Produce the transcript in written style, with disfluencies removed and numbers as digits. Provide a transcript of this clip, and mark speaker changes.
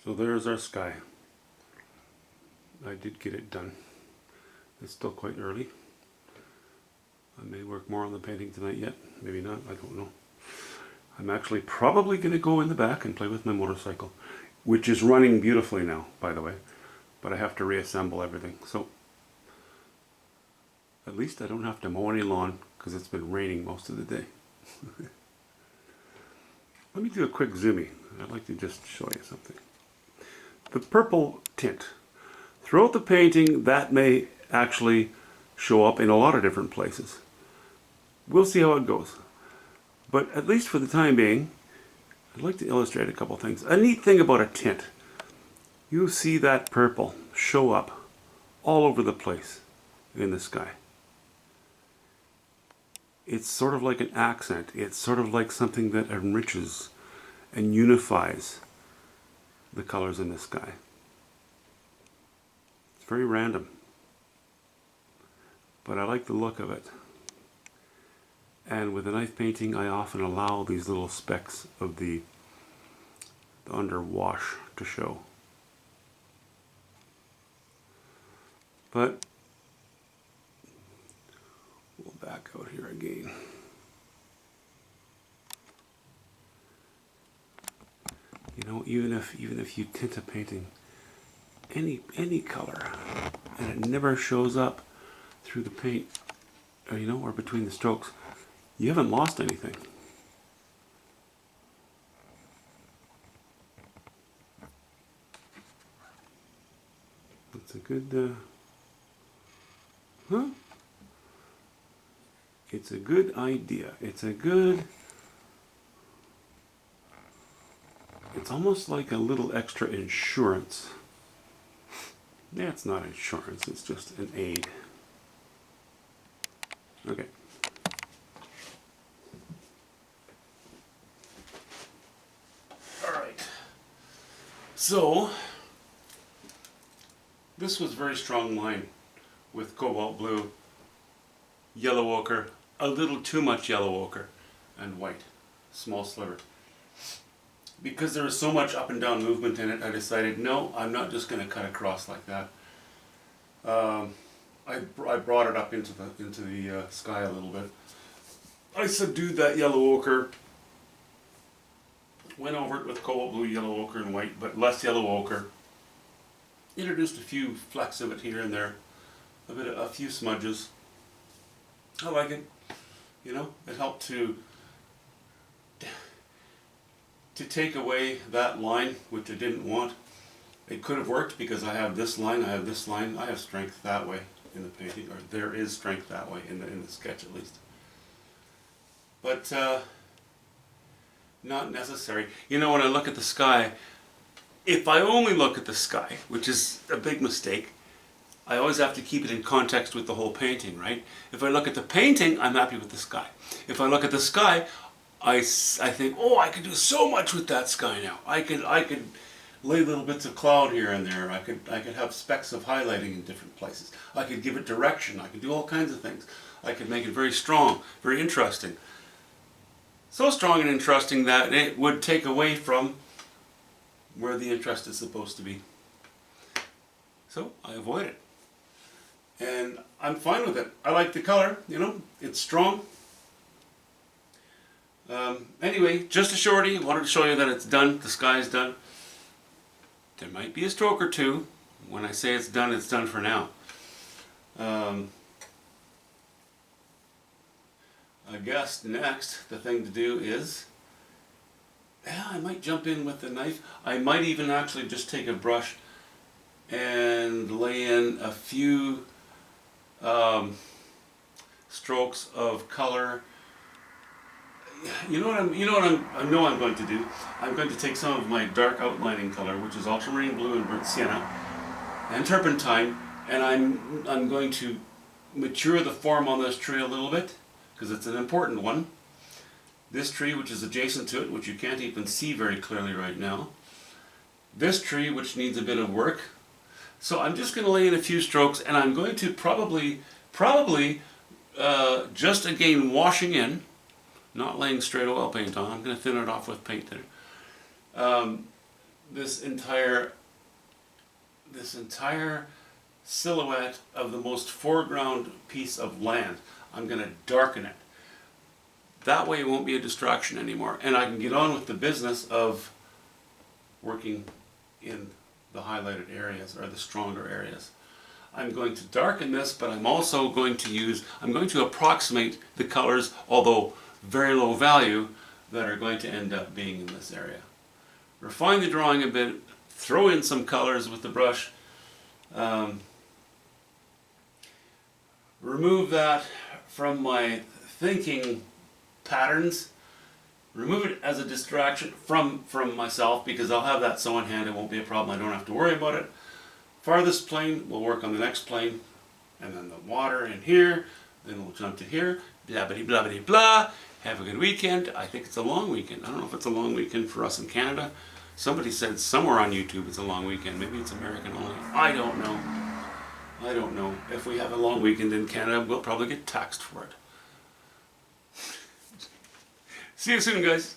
Speaker 1: So there's our sky. I did get it done. It's still quite early. I may work more on the painting tonight yet. Maybe not. I don't know. I'm actually probably going to go in the back and play with my motorcycle, which is running beautifully now, by the way. But I have to reassemble everything. So at least I don't have to mow any lawn because it's been raining most of the day. Let me do a quick zoomie. I'd like to just show you something. The purple tint. Throughout the painting, that may actually show up in a lot of different places. We'll see how it goes. But at least for the time being, I'd like to illustrate a couple things. A neat thing about a tint, you see that purple show up all over the place in the sky. It's sort of like an accent. It's sort of like something that enriches and unifies the colors in the sky. It's very random, but I like the look of it. And with a knife painting, I often allow these little specks of the underwash to show. But we'll back out here again. You know, even if you tint a painting any color and it never shows up through the paint, or or between the strokes, you haven't lost anything. It's a good it's a good idea. It's almost like a little extra insurance. Yeah, it's not insurance, it's just an aid. Okay. Alright. So, this was very strong line with cobalt blue, yellow ochre, a little too much yellow ochre, and white, small sliver. Because there was so much up and down movement in it, I decided, no, I'm not just going to cut across like that. I brought it up into the sky a little bit. I subdued that yellow ochre, went over it with cobalt blue, yellow ochre, and white, but less yellow ochre. Introduced a few flecks of it here and there, a few smudges. I like it. It helped to take away that line, which I didn't want. It could have worked because I have this line, I have strength that way in the painting, or there is strength that way in the sketch at least. But not necessary. When I look at the sky, if I only look at the sky, which is a big mistake, I always have to keep it in context with the whole painting, right? If I look at the painting, I'm happy with the sky. If I look at the sky, I think, oh, I could do so much with that sky now. I could lay little bits of cloud here and there. I could have specks of highlighting in different places. I could give it direction. I could do all kinds of things. I could make it very strong, very interesting. So strong and interesting that it would take away from where the interest is supposed to be. So I avoid it. And I'm fine with it. I like the color, it's strong. Anyway, just a shorty. Wanted to show you that it's done. The sky is done. There might be a stroke or two. When I say it's done for now. I guess next, the thing to do is, I might jump in with the knife. I might even actually just take a brush and lay in a few strokes of color. I know I'm going to do. I'm going to take some of my dark outlining color, which is ultramarine blue and burnt sienna, and turpentine, and I'm going to mature the form on this tree a little bit, because it's an important one. This tree, which is adjacent to it, which you can't even see very clearly right now. This tree, which needs a bit of work. So I'm just going to lay in a few strokes, and I'm going to probably just again washing in. Not laying straight oil paint on. I'm going to thin it off with paint thinner. this entire silhouette of the most foreground piece of land. I'm going to darken it. That way it won't be a distraction anymore, and I can get on with the business of working in the highlighted areas or the stronger areas. I'm going to darken this, but I'm also going to approximate the colors, although very low value, that are going to end up being in this area. Refine the drawing a bit, throw in some colors with the brush, remove that from my thinking patterns, remove it as a distraction from myself, because I'll have that sew in hand. It won't be a problem. I don't have to worry about it. Farthest plane, we'll work on the next plane, and then the water in here, then we'll jump to here, blah blah blah blah blah. Have a good weekend. I think it's a long weekend. I don't know if it's a long weekend for us in Canada. Somebody said somewhere on YouTube it's a long weekend. Maybe it's American only. I don't know. I don't know. If we have a long weekend in Canada, we'll probably get taxed for it. See you soon, guys.